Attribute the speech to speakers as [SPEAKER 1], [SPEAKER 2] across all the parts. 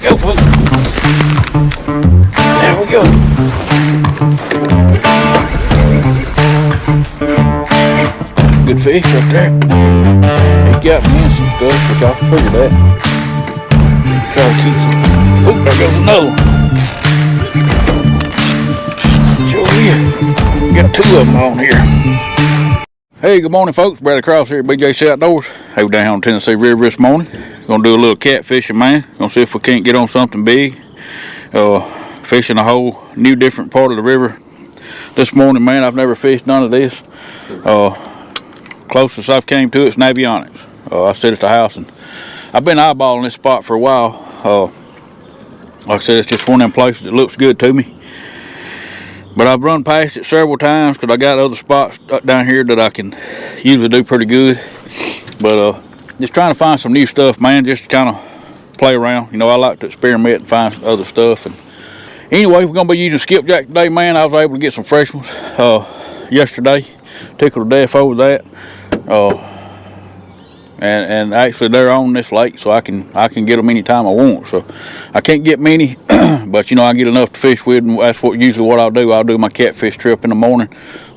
[SPEAKER 1] Go, folks. There we go. Good fish right there. He got me in some stuff, which I figured that. Try to keep him. Oh, there goes another one. Show here. Got two of them on here. Hey, good morning, folks. Bradley Cross here at BJC Outdoors. Hey, we're down here on Tennessee River this morning. Gonna do a little catfishing, man. Gonna see if we can't get on something big. Fishing a whole new different part of the river this morning, man. I've never fished none of this. Closest I've came to it's Navionics. I sit at the house and I've been eyeballing this spot for a while. Like I said, it's just one of them places that looks good to me. But I've run past it several times because I got other spots down here that I can usually do pretty good. But just trying to find some new stuff, man, just to kind of play around. You know, I like to experiment and find other stuff. And anyway, we're going to be using skipjack today, man. I was able to get some fresh ones yesterday. Tickled to death over that. And actually they're on this lake, so I can get them anytime I want. So I can't get many, but you know, I get enough to fish with, and that's usually what I'll do. I'll do my catfish trip in the morning,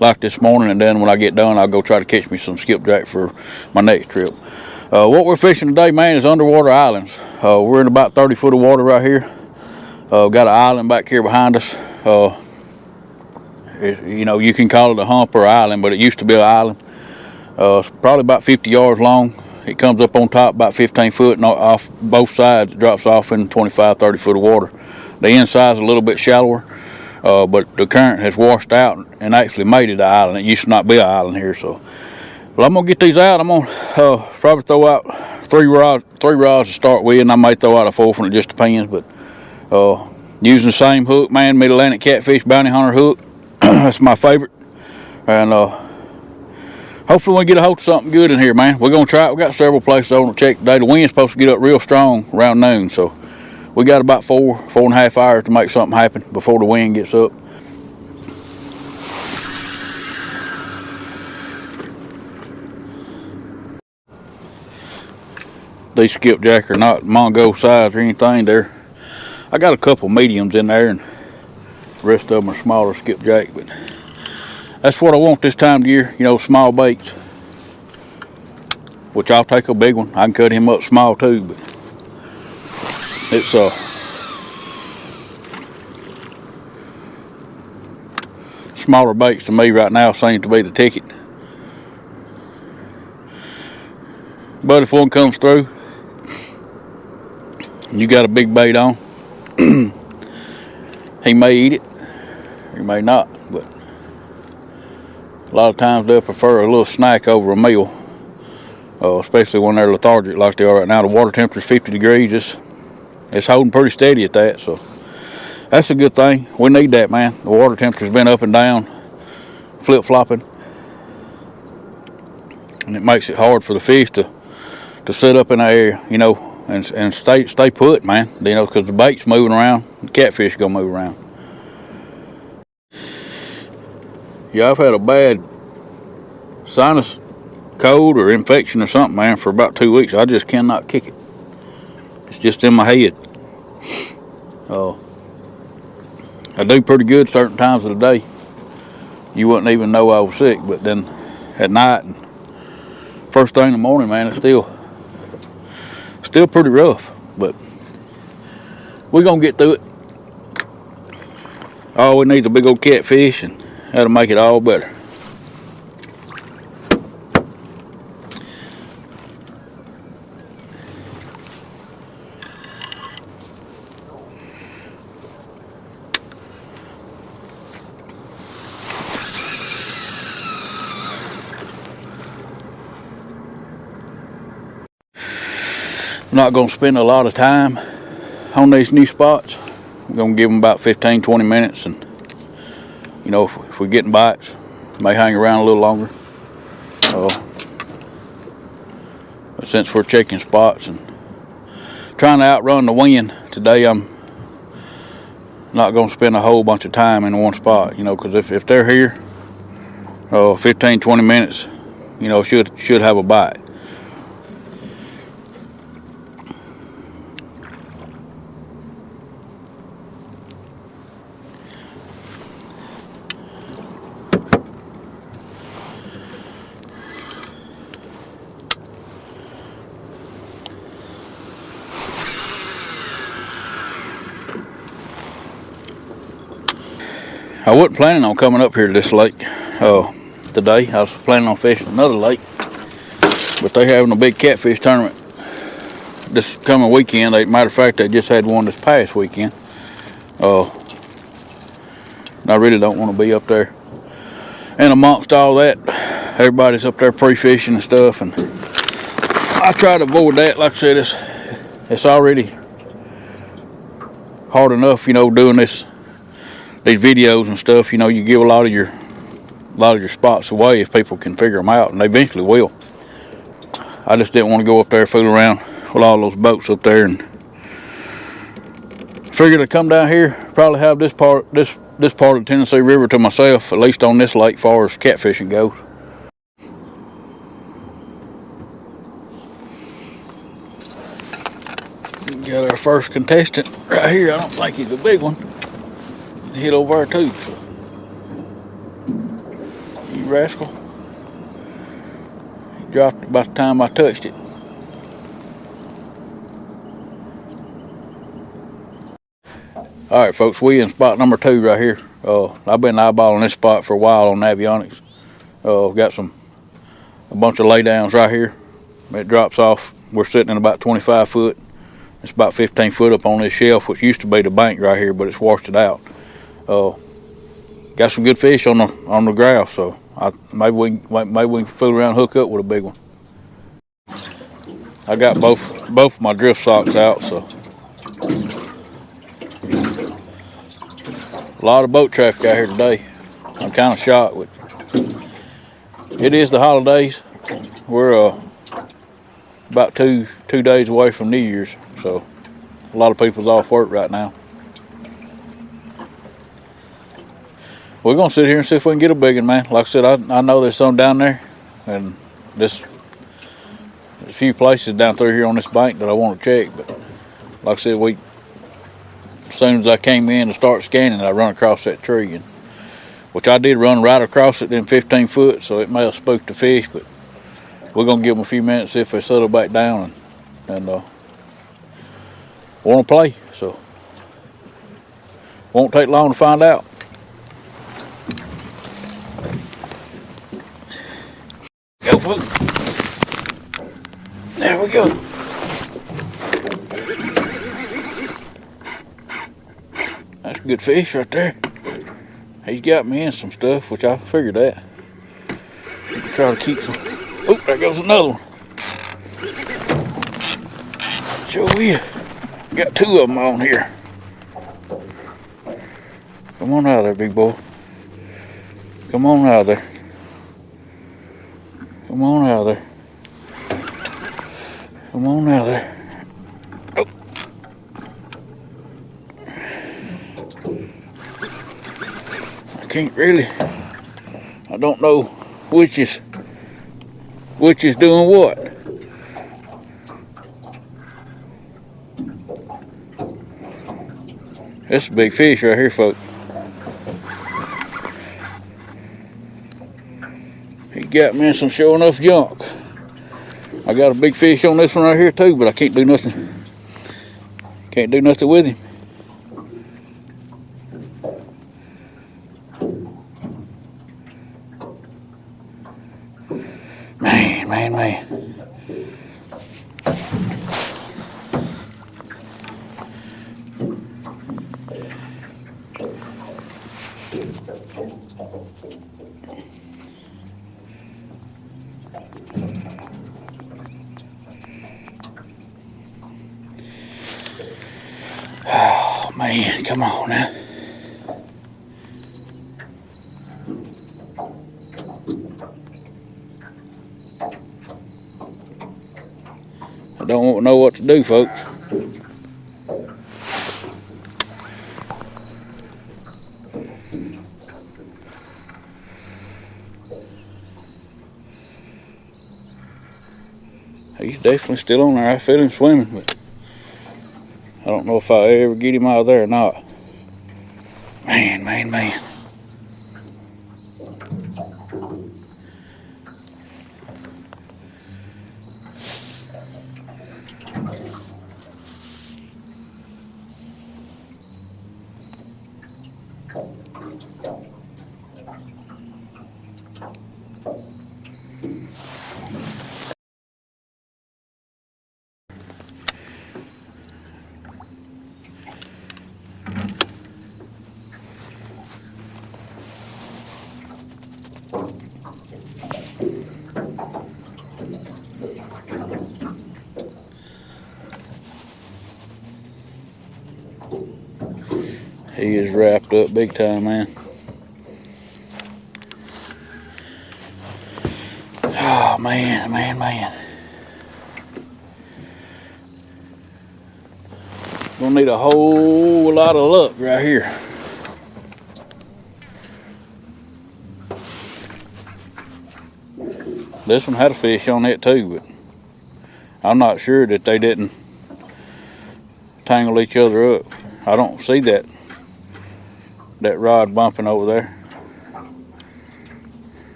[SPEAKER 1] like this morning, and then when I get done, I'll go try to catch me some skipjack for my next trip. What we're fishing today, man, is underwater islands. We're in about 30 foot of water right here. Got an island back here behind us. You know, you can call it a hump or island, but it used to be an island. It's probably about 50 yards long. It comes up on top about 15 foot, and off both sides it drops off in 25, 30 foot of water. The inside's a little bit shallower, but the current has washed out and actually made it an island. It used to not be an island here. So, well, I'm gonna get these out. I'm gonna probably throw out three rods to start with, and I may throw out a fourth one. It just depends. But using the same hook, man, Mid-Atlantic Catfish Bounty Hunter hook. That's my favorite, and hopefully we get a hold of something good in here, man. We're gonna try it. We got several places I want to check today. The wind's supposed to get up real strong around noon, so we got about 4.5 hours to make something happen before the wind gets up. These skipjack are not Mongo size or anything. I got a couple mediums in there, and the rest of them are smaller skipjack, but that's what I want this time of year, you know, small baits. Which I'll take a big one. I can cut him up small too, but it's smaller baits to me right now seem to be the ticket. But if one comes through, you got a big bait on, he may eat it, he may not, but a lot of times they'll prefer a little snack over a meal, especially when they're lethargic like they are right now. The water temperature is 50 degrees. It's holding pretty steady at that, so that's a good thing. We need that, man. The water temperature's been up and down, flip-flopping, and it makes it hard for the fish to sit up in the air, you know, and stay put, man. You know, because the bait's moving around, the catfish gonna move around. Yeah, I've had a bad sinus cold or infection or something, man, for about 2 weeks. I just cannot kick it. It's just in my head. I do pretty good certain times of the day. You wouldn't even know I was sick, but then at night and first thing in the morning, man, it's still pretty rough. But we're gonna get through it. All we need is a big old catfish, and that'll make it all better. I'm not going to spend a lot of time on these new spots. I'm going to give them about 15-20 minutes, and you know, if we're getting bites, may hang around a little longer. But since we're checking spots and trying to outrun the wind today, I'm not going to spend a whole bunch of time in one spot, you know, because if they're here 15-20 minutes, you know, should have a bite. I wasn't planning on coming up here to this lake today. I was planning on fishing another lake, but they're having a big catfish tournament this coming weekend. Matter of fact, they just had one this past weekend. I really don't want to be up there. And amongst all that, everybody's up there pre-fishing and stuff, and I try to avoid that. Like I said, it's already hard enough, doing these videos and stuff. You give a lot of your spots away if people can figure them out, and they eventually will. I just didn't want to go up there fool around with all those boats up there, and figured to come down here, probably have this part of the Tennessee River to myself, at least on this lake, far as catfishing goes. Got our first contestant right here. I don't think he's a big one. He hit over there too. So. You rascal. He dropped it by the time I touched it. Alright folks, we in spot number 2 right here. I've been eyeballing this spot for a while on Navionics. Got a bunch of laydowns right here. It drops off. We're sitting in about 25 foot. It's about 15 foot up on this shelf, which used to be the bank right here, but it's washed it out. Got some good fish on the graph, so maybe we can fool around and hook up with a big one. I got both my drift socks out, so a lot of boat traffic out here today. I'm kind of shocked with. It is the holidays. We're about two days away from New Year's, so a lot of people's off work right now. We're gonna sit here and see if we can get a big one, man. Like I said, I know there's some down there, and there's a few places down through here on this bank that I want to check. But like I said, as soon as I came in to start scanning, I run across that tree, which I did run right across it in 15 foot, so it may have spooked the fish. But we're gonna give them a few minutes, see if they settle back down, and want to play. So won't take long to find out. Go, folks. There we go. That's a good fish right there. He's got me in some stuff, which I figured that. Try to keep some. Oh, there goes another one. Sure will. Got 2 of them on here. Come on out of there, big boy. Come on out of there. Come on out of there. Come on out of there. Oh. I can't really. I don't know which is doing what. That's a big fish right here, folks. He got me in some sure enough junk. I got a big fish on this one right here too, but I can't do nothing. Can't do nothing with him. Man. Oh man, come on now. I don't know what to do, folks. He's definitely still on there. I feel him swimming, but I don't know if I'll ever get him out of there or not. Man. He is wrapped up big time, man. Oh, man, man, man. Gonna need a whole lot of luck right here. This one had a fish on it too, but I'm not sure that they didn't tangle each other up. I don't see that rod bumping over there.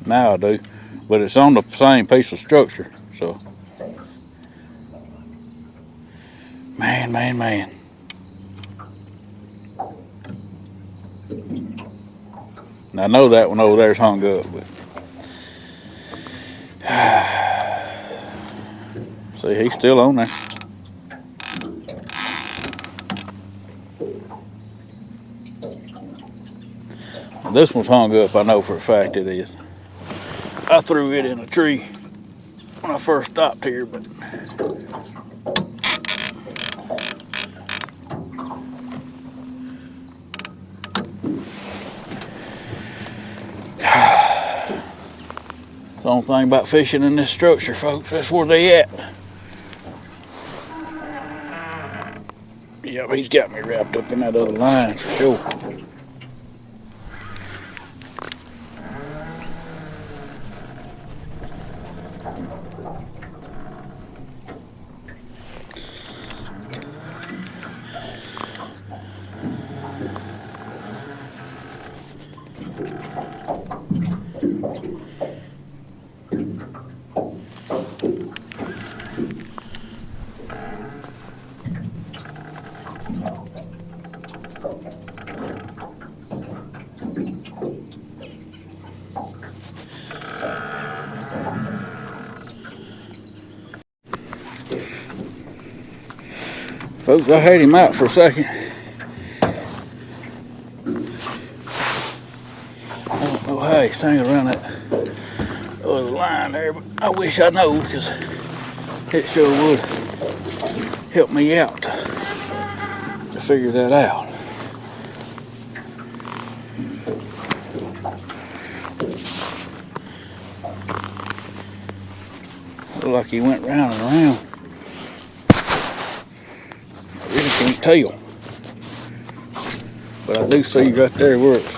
[SPEAKER 1] Now I do, but it's on the same piece of structure, so. Man, man, man. I know that one over there's hung up, but see, he's still on there. This one's hung up, I know for a fact it is. I threw it in a tree when I first stopped here, but the only thing about fishing in this structure, folks, that's where they at. Yep, he's got me wrapped up in that other line for sure. Folks, I had him out for a second. I don't know how he's tangled around that other line there, but I wish I know, because it sure would help me out to figure that out. Looked like he went round and around. Can't tell, but I do see right there where it's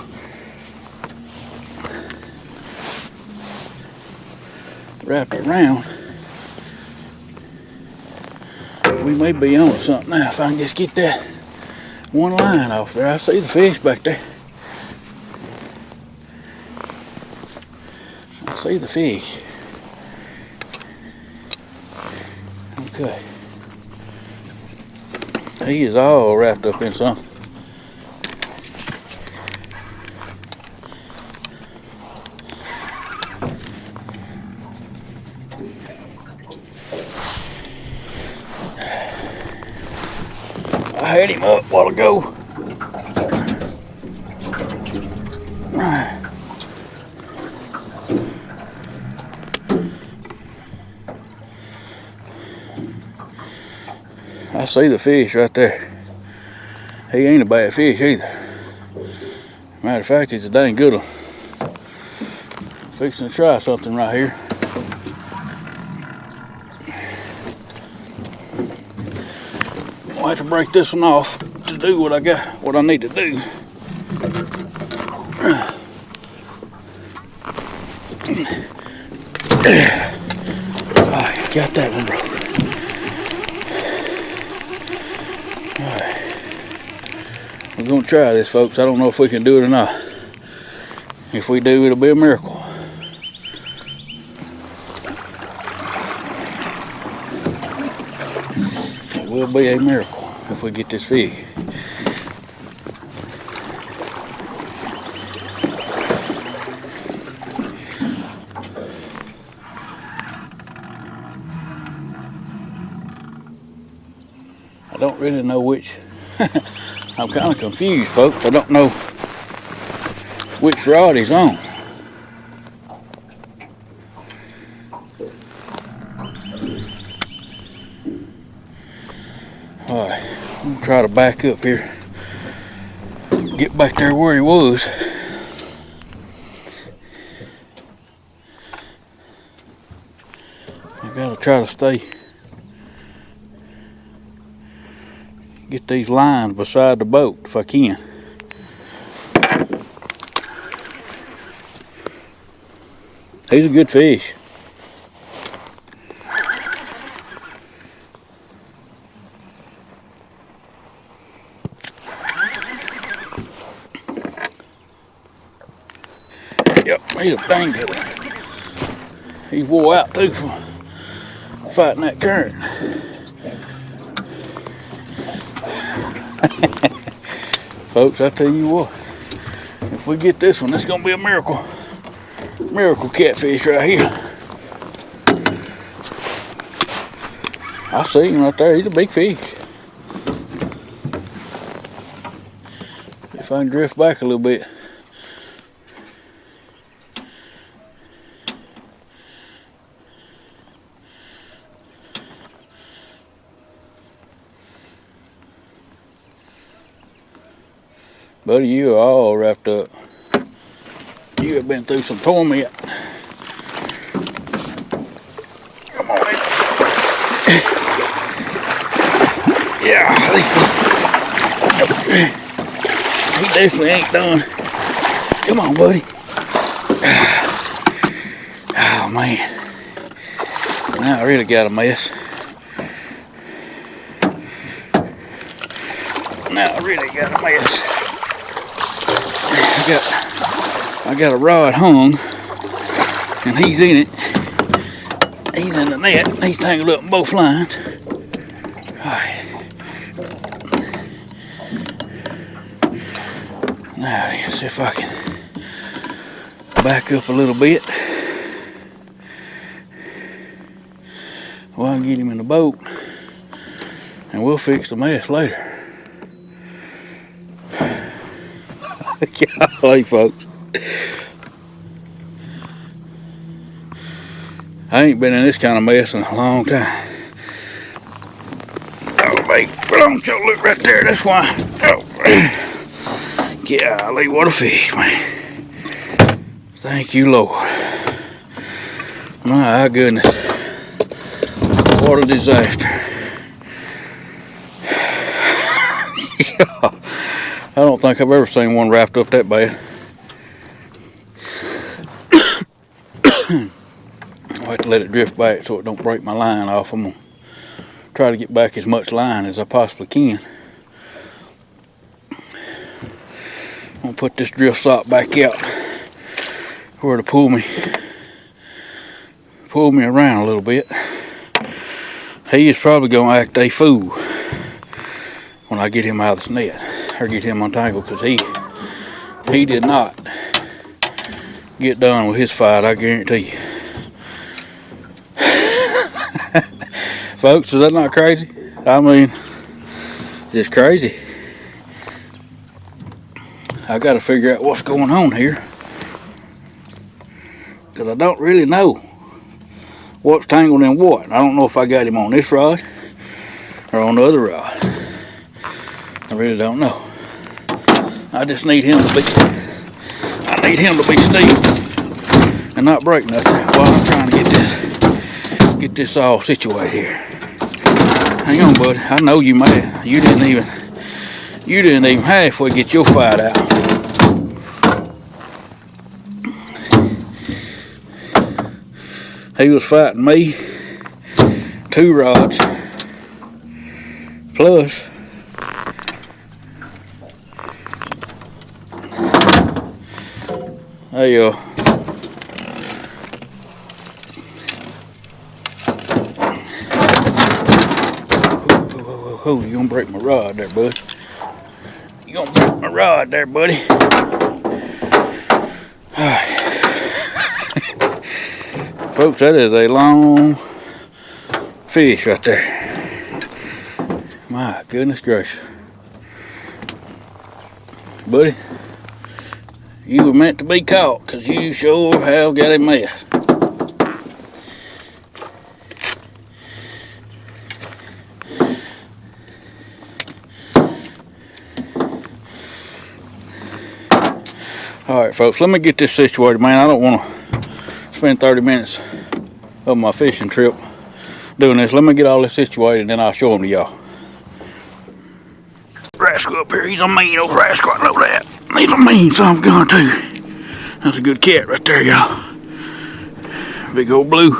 [SPEAKER 1] wrapped around. We may be on something now if I can just get that one line off there. I see the fish back there. I see the fish. Okay. He is all wrapped up in something. I had him up a while ago. I see the fish right there. He ain't a bad fish either. Matter of fact, he's a dang good one. Fixing to try something right here. I'll have to break this one off to do what I need to do. Alright, got that one broken. We're gonna try this, folks. I don't know if we can do it or not. If we do, it'll be a miracle. It will be a miracle. if we get this fish. I don't really know which. I'm kind of confused, folks. I don't know which rod he's on. Alright, I'm gonna try to back up here. Get back there where he was. I gotta try to stay. Get these lines beside the boat if I can. He's a good fish. Yep, he's a tangle. He wore out too from fighting that current. Folks, I tell you what, if we get this one, it's gonna be a miracle. Miracle catfish right here. I see him right there. He's a big fish. If I can drift back a little bit. Buddy, you are all wrapped up. You have been through some torment. Come on in. Yeah, he definitely ain't done. Come on, buddy. Oh, man. Now I really got a mess. Now I really got a mess. I got a rod hung, and he's in it. He's in the net. He's tangled up in both lines. All right. Now let's see if I can back up a little bit. Well, I can get him in the boat, and we'll fix the mess later. Golly, folks. I ain't been in this kind of mess in a long time. Oh, mate, don't you look right there, that's why. Oh, golly, what a fish, man. Thank you, Lord. My goodness. What a disaster. I don't think I've ever seen one wrapped up that bad. I'll have to let it drift back so it don't break my line off. I'm gonna try to get back as much line as I possibly can. I'm gonna put this drift sock back out where to pull me around a little bit. He is probably gonna act a fool when I get him out of this net. Or get him untangled, because he did not get done with his fight, I guarantee you. Folks, is that not crazy? I mean, just crazy. I got to figure out what's going on here, because I don't really know what's tangled in what. I don't know if I got him on this rod or on the other rod. I really don't know. I just need him to be still and not break nothing while I'm trying to get this all situated here. Hang on, buddy. I know you mad. You didn't even halfway get your fight out. He was fighting me, 2 rods plus there you go. Oh, you gonna break my rod there, bud. You gonna break my rod there, buddy. Folks, that is a long fish right there. My goodness gracious. Buddy, you were meant to be caught, because you sure have got a mess. Alright folks, let me get this situated, man. I don't want to spend 30 minutes of my fishing trip doing this. Let me get all this situated and then I'll show them to y'all. Rascal up here, he's a mean old rascal, I know that. He's a mean son of a gun too. That's a good cat right there, y'all. Big old blue.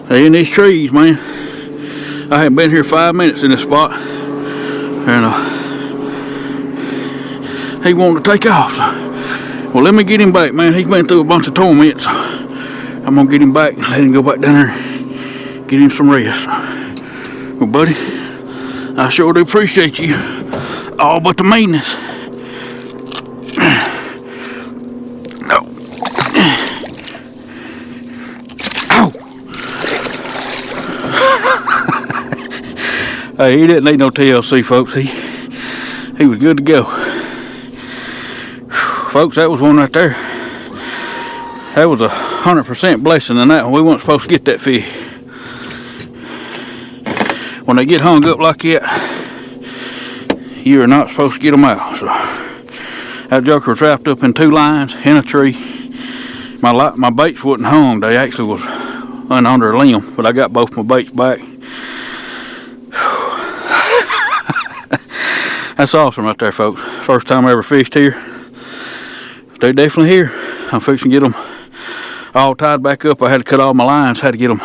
[SPEAKER 1] They in these trees, man. I haven't been here 5 minutes in this spot. And he wanted to take off. Well, let me get him back, man. He's been through a bunch of torments. I'm gonna get him back and let him go back down there and get him some rest. Well, buddy, I sure do appreciate you. All but the meanness. No. Ow! Hey, he didn't need no TLC, folks. He was good to go. Folks, that was one right there. That was 100% blessing in that one. We weren't supposed to get that fish. When they get hung up like that, you are not supposed to get them out. So that joker was wrapped up in 2 lines in a tree. My baits wasn't hung. They actually was under a limb, but I got both my baits back. That's awesome right there, folks. First time I ever fished here. They're definitely here. I'm fixing to get them all tied back up. I had to cut all my lines. Had to get them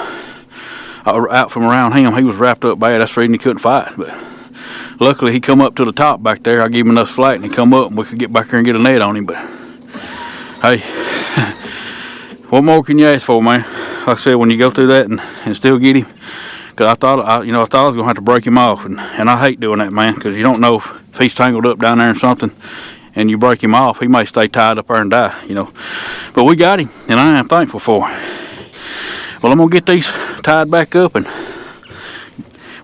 [SPEAKER 1] out from around him. He was wrapped up bad. That's the reason he couldn't fight. But luckily he come up to the top back there. I gave him enough slack and he come up and we could get back here and get a net on him. But hey, what more can you ask for, man? Like I said, when you go through that and still get him, because I thought I was gonna have to break him off, and I hate doing that, man, because you don't know if he's tangled up down there in something and you break him off, he may stay tied up there and die, But we got him, and I am thankful for him. Well, I'm gonna get these tied back up and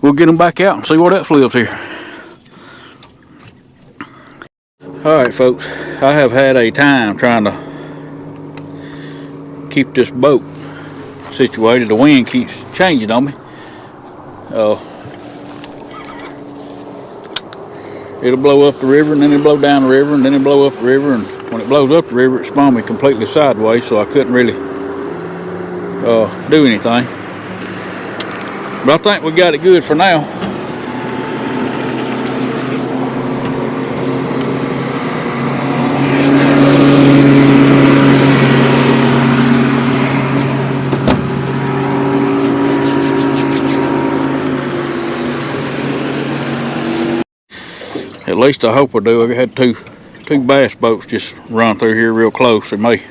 [SPEAKER 1] we'll get them back out and see what else lives here. Alright folks, I have had a time trying to keep this boat situated. The wind keeps changing on me. It'll blow up the river and then it'll blow down the river and then it'll blow up the river, and when it blows up the river it spun me completely sideways, so I couldn't really do anything. But I think we got it good for now. At least I hope I do. I had two bass boats just run through here real close. They may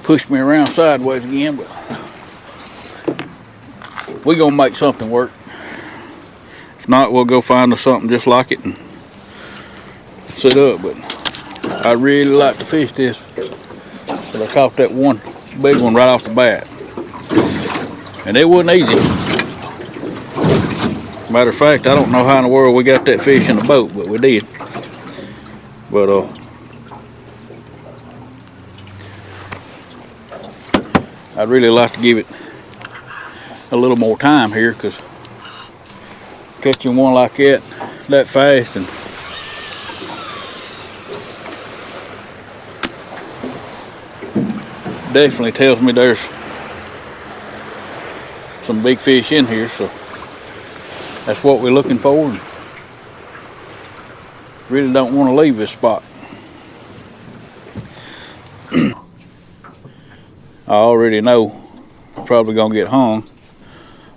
[SPEAKER 1] push me around sideways again, but we're gonna make something work. If not, we'll go find us something just like it and set up. But I really like to fish this, but I caught that one big one right off the bat, and it wasn't easy. Matter of fact, I don't know how in the world we got that fish in the boat, but we did. But I'd really like to give it a little more time here, because catching one like that fast and definitely tells me there's some big fish in here, so that's what we're looking for, and really don't want to leave this spot. I already know I'm probably gonna get hung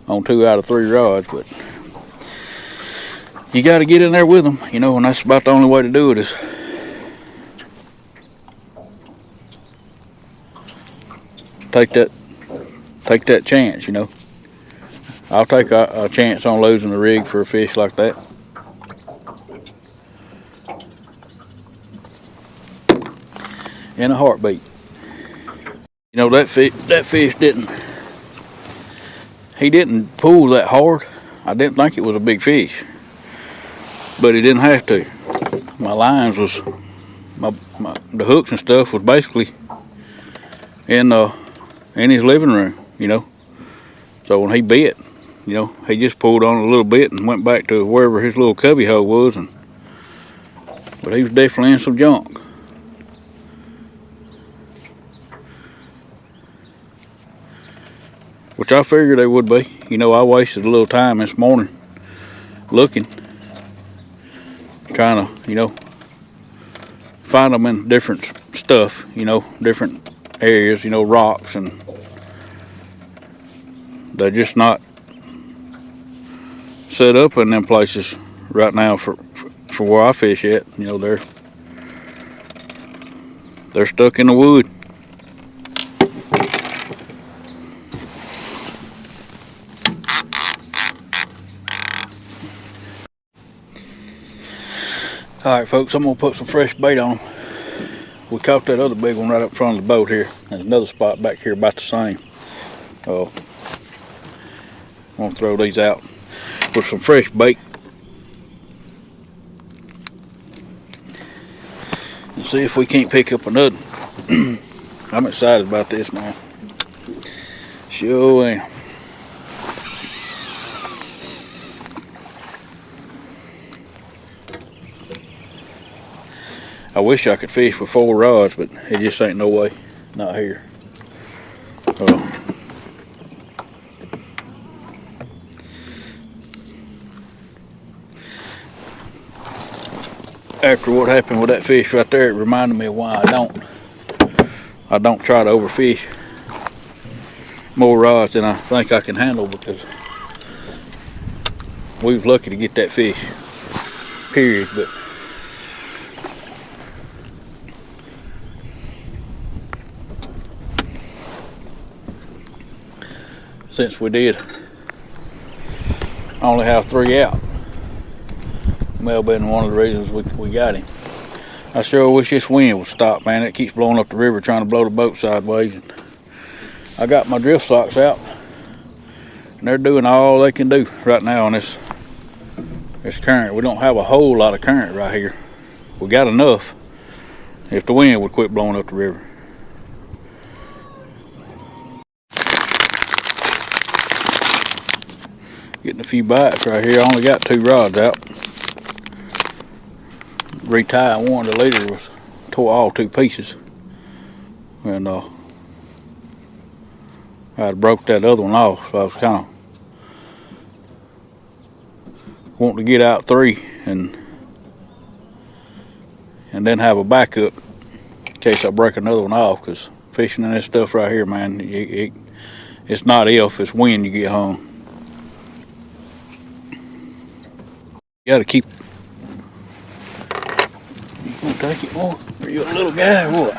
[SPEAKER 1] on 2 out of 3 rods, but you got to get in there with them, and that's about the only way to do it is take that chance, I'll take a chance on losing the rig for a fish like that. In a heartbeat. You know, that fish didn't pull that hard. I didn't think it was a big fish, but he didn't have to. My lines was the hooks and stuff was basically in his living room, you know. So when he bit, you know, he just pulled on a little bit and went back to wherever his little cubby hole was, but he was definitely in some junk. Which I figured they would be. You know, I wasted a little time this morning looking, trying to, you know, find them in different stuff, you know, different areas, you know, rocks, and they're just not set up in them places right now for where I fish at. You know, they're stuck in the wood. All right, folks, I'm gonna put some fresh bait on them. We caught that other big one right up front of the boat here. There's another spot back here about the same. I'm gonna throw these out with some fresh bait and see if we can't pick up another. I'm excited about this, man. Sure am. I wish I could fish with 4 rods, but it just ain't no way. Not here. After what happened with that fish right there, it reminded me of why I don't try to overfish more rods than I think I can handle, because we was lucky to get that fish, period. But since we did only have 3 out, may have been one of the reasons we got him. I sure wish this wind would stop, man. It keeps blowing up the river trying to blow the boat sideways. And I got my drift socks out, and they're doing all they can do right now on this current. We don't have a whole lot of current right here. We got enough if the wind would quit blowing up the river. Getting a few bites right here. I only got 2 rods out. Retie one, the leader was tore all 2 pieces, and I broke that other one off, so I was kind of wanting to get out 3 and then have a backup in case I break another one off, because fishing in this stuff right here, man, it's not if, it's when you get home. You gotta keep. You gonna take it more? Are you a little guy or what?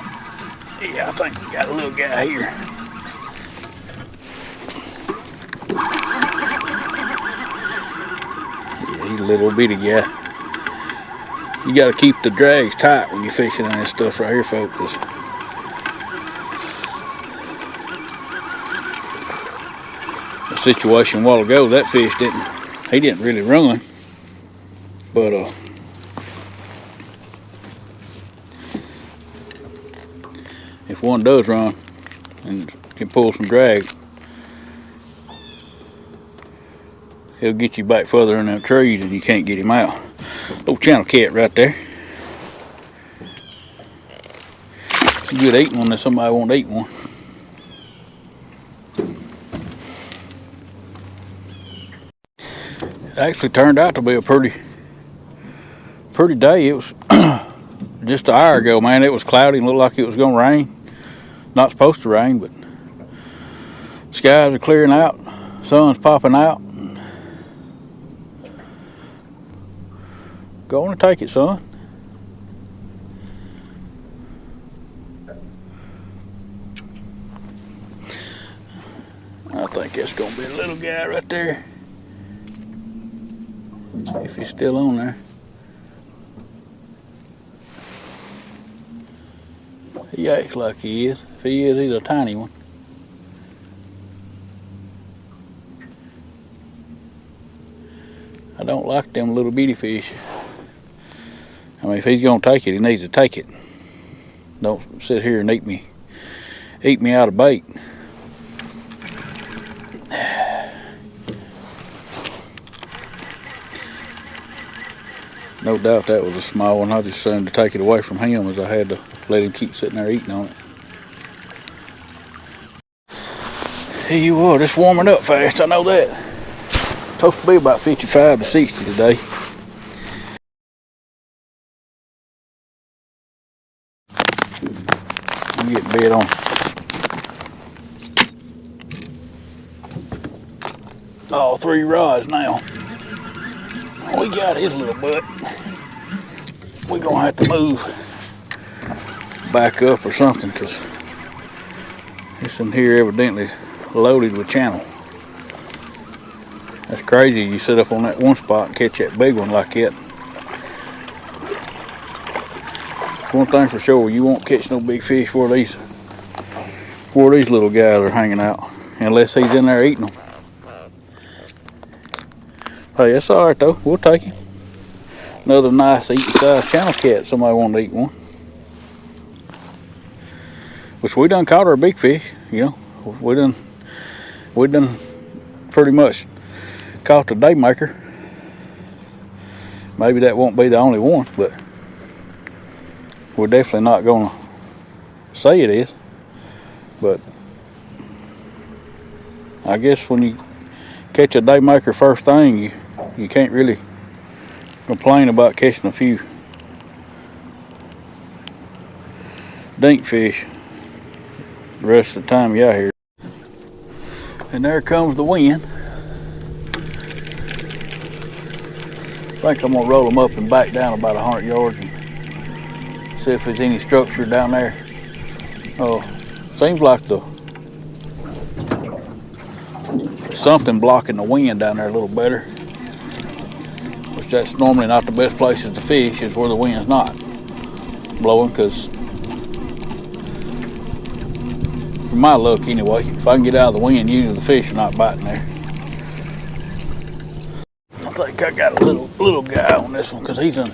[SPEAKER 1] Yeah, I think we got a little guy here. Yeah, he's a little bitty guy. You gotta keep the drags tight when you're fishing in this stuff right here, folks. The situation a while ago, that fish didn't really run, but if one does run and can pull some drag, he'll get you back further in them trees and you can't get him out. Little channel cat right there. Good eating one if somebody won't eat one. It actually turned out to be a pretty day. It was just an hour ago, man. It was cloudy and looked like it was gonna rain. Not supposed to rain, but skies are clearing out, sun's popping out. Go on and take it, son. I think that's gonna be a little guy right there. If he's still on there. He acts like he is. If he is, he's a tiny one. I don't like them little bitty fish. I mean, if he's gonna take it, he needs to take it. Don't sit here and eat me out of bait. No doubt that was a small one. I just assumed to take it away from him as I had to let him keep sitting there eating on it. Here you are, just warming up fast, I know that. Supposed to be about 55 to 60 today. I'm getting bit on. All 3 rods now. We got his little butt. We're gonna have to move back up or something, because this in here evidently loaded with channel. That's crazy. You sit up on that one spot and catch that big one like that. One thing for sure, you won't catch no big fish where these little guys are hanging out, unless he's in there eating them. Hey, that's all right though. We'll take him. Another nice eating size channel cat. Somebody want to eat one. Which we done caught our big fish. You know, we done pretty much caught the day maker. Maybe that won't be the only one, but we're definitely not gonna say it is. But I guess when you catch a day maker first thing, you can't really complain about catching a few dink fish the rest of the time you're out here. And there comes the wind. I think I'm gonna roll them up and back down about 100 yards and see if there's any structure down there. Oh, seems like something blocking the wind down there a little better. Which that's normally not the best places to fish, is where the wind's not blowing, because for my luck anyway, if I can get out of the wind, usually the fish are not biting there. I think I got a little guy on this one, because he's done,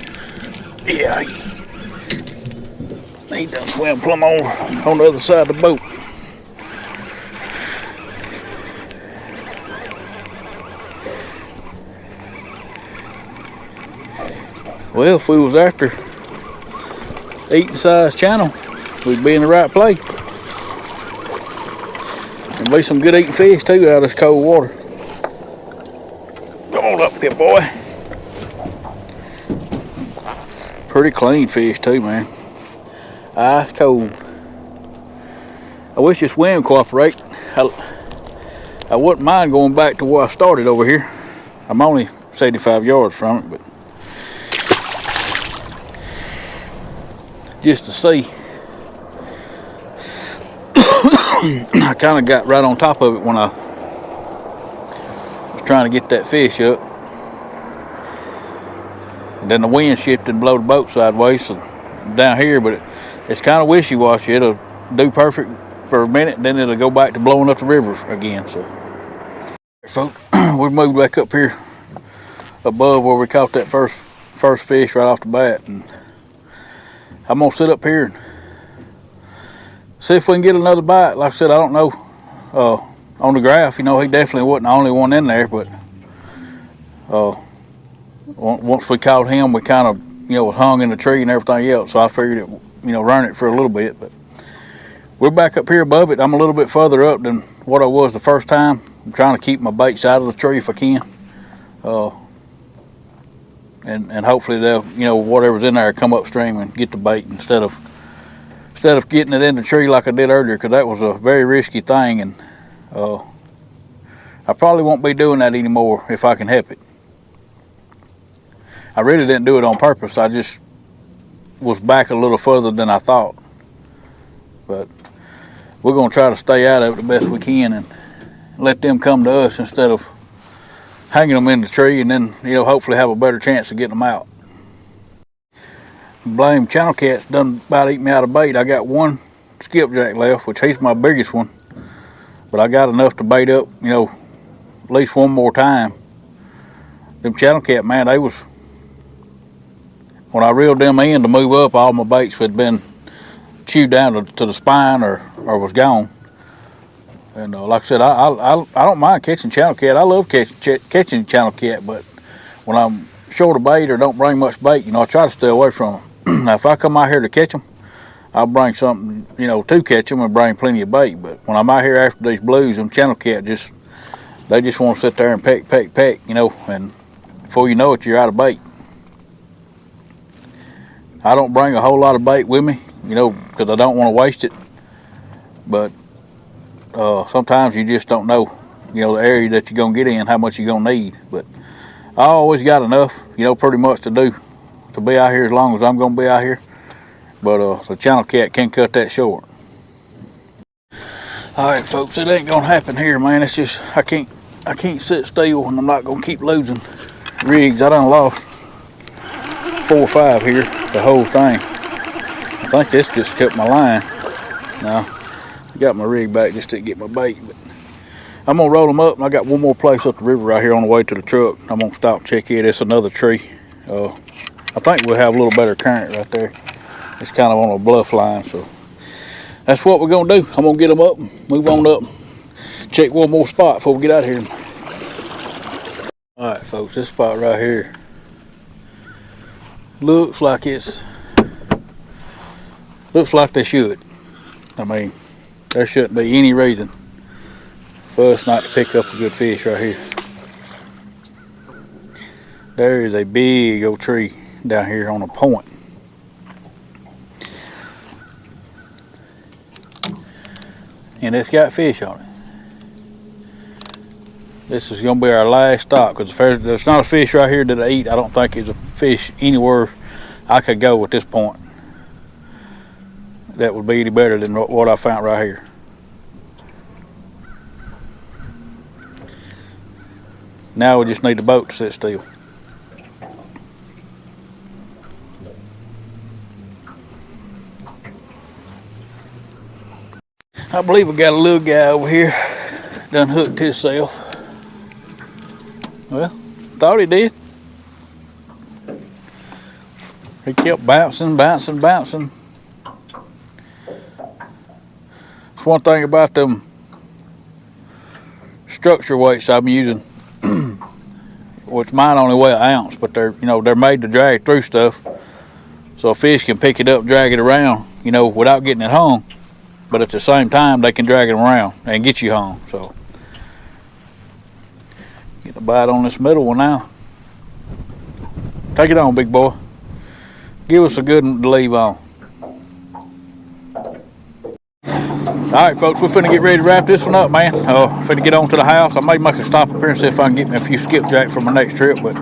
[SPEAKER 1] yeah, he done swam plumb over on the other side of the boat. Well, if we was after eating size channel, we'd be in the right place. There'd be some good eating fish too out of this cold water. Come on up here, boy. Pretty clean fish too, man. Ice cold. I wish this wind would cooperate. I wouldn't mind going back to where I started over here. I'm only 75 yards from it, but just to see. I kind of got right on top of it when I was trying to get that fish up. And then the wind shifted and blew the boat sideways, so down here, but it's kind of wishy-washy. It'll do perfect for a minute, then it'll go back to blowing up the river again. So, folks, we moved back up here above where we caught that first fish right off the bat, and I'm gonna sit up here and see if we can get another bite. Like I said, I don't know. On the graph, you know, he definitely wasn't the only one in there, but once we caught him, we kind of, you know, was hung in the tree and everything else. So I figured it, you know, run it for a little bit. But we're back up here above it. I'm a little bit further up than what I was the first time. I'm trying to keep my baits out of the tree if I can. And hopefully they'll, you know, whatever's in there come upstream and get the bait instead of getting it in the tree like I did earlier, because that was a very risky thing, and I probably won't be doing that anymore if I can help it. I really didn't do it on purpose. I just was back a little further than I thought. But we're going to try to stay out of it the best we can let them come to us instead of hanging them in the tree, and then, you know, hopefully have a better chance of getting them out. Blame channel cat's done about eat me out of bait. I got one skipjack left, which he's my biggest one, but I got enough to bait up, you know, at least one more time. Them channel cat, man, they was, when I reeled them in to move up, all my baits had been chewed down to the spine or was gone. And like I said, I don't mind catching channel cat. I love catching channel cat, but when I'm short of bait or don't bring much bait, you know, I try to stay away from them. Now, if I come out here to catch them, I'll bring something, you know, to catch them and bring plenty of bait. But when I'm out here after these blues, them channel cat they just want to sit there and peck, you know, and before you know it, you're out of bait. I don't bring a whole lot of bait with me, you know, because I don't want to waste it. But sometimes you just don't know, you know, the area that you're going to get in, how much you're going to need. But I always got enough, you know, pretty much to be out here as long as I'm going to be out here. But the channel cat can't cut that short. All right, folks, it ain't going to happen here, man. It's just, I can't sit still, and I'm not going to keep losing rigs. I done lost 4 or 5 here, the whole thing. I think this just cut my line. Now, I got my rig back just to get my bait, but I'm gonna roll them up, and I got one more place up the river right here on the way to the truck. I'm gonna stop and check it. It's another tree. I think we'll have a little better current right there. It's kind of on a bluff line, so that's what we're gonna do. I'm gonna get them up, move on up, check one more spot before we get out of here. All right, folks, this spot right here looks like they should. I mean, there shouldn't be any reason for us not to pick up a good fish right here. There is a big old tree down here on a point. And it's got fish on it. This is going to be our last stop, because there's not a fish right here that I eat. I don't think there's a fish anywhere I could go at this point that would be any better than what I found right here. Now we just need the boat to sit still. I believe we got a little guy over here done hooked himself. Well, thought he did. He kept bouncing. It's one thing about them structure weights I'm using, which mine only weigh 1 ounce, but they're made to drag through stuff, so a fish can pick it up, drag it around, you know, without getting it hung. But at the same time, they can drag it around and get you hung. So get the bite on this middle one now. Take it on, big boy. Give us a good one to leave on. Alright, folks, we're finna get ready to wrap this one up, man. Finna get on to the house. I may make a stop up here and see if I can get me a few skipjacks for my next trip. But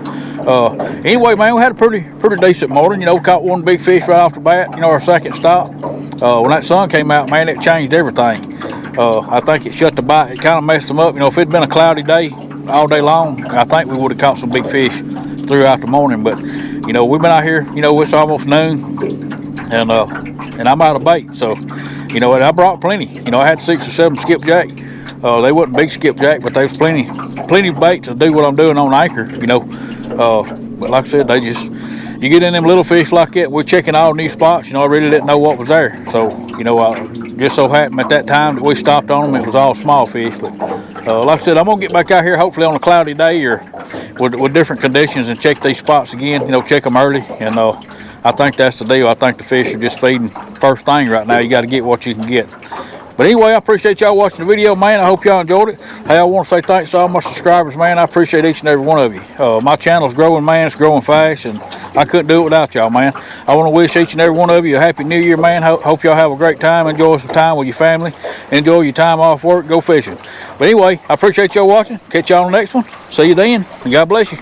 [SPEAKER 1] anyway, man, we had a pretty decent morning. You know, caught one big fish right off the bat, you know, our second stop. When that sun came out, man, it changed everything. I think it shut the bite. It kind of messed them up. You know, if it'd been a cloudy day all day long, I think we would have caught some big fish throughout the morning. But, you know, we've been out here, you know, it's almost noon, and I'm out of bait. So, you know, I brought plenty. You know, I had 6 or 7 skipjack. They wasn't big skipjack, but there was plenty of bait to do what I'm doing on anchor, you know. But like I said, you get in them little fish like that. We're checking all new spots. You know, I really didn't know what was there. So, you know, just so happened at that time that we stopped on them, it was all small fish. But like I said, I'm gonna get back out here hopefully on a cloudy day or with different conditions and check these spots again. You know, check them early, and I think that's the deal. I think the fish are just feeding first thing right now. You got to get what you can get. But anyway, I appreciate y'all watching the video, man. I hope y'all enjoyed it. Hey, I want to say thanks to all my subscribers, man. I appreciate each and every one of you. My channel's growing, man. It's growing fast, and I couldn't do it without y'all, man. I want to wish each and every one of you a happy new year, man. Hope y'all have a great time. Enjoy some time with your family. Enjoy your time off work. Go fishing. But anyway, I appreciate y'all watching. Catch y'all on the next one. See you then, and God bless you.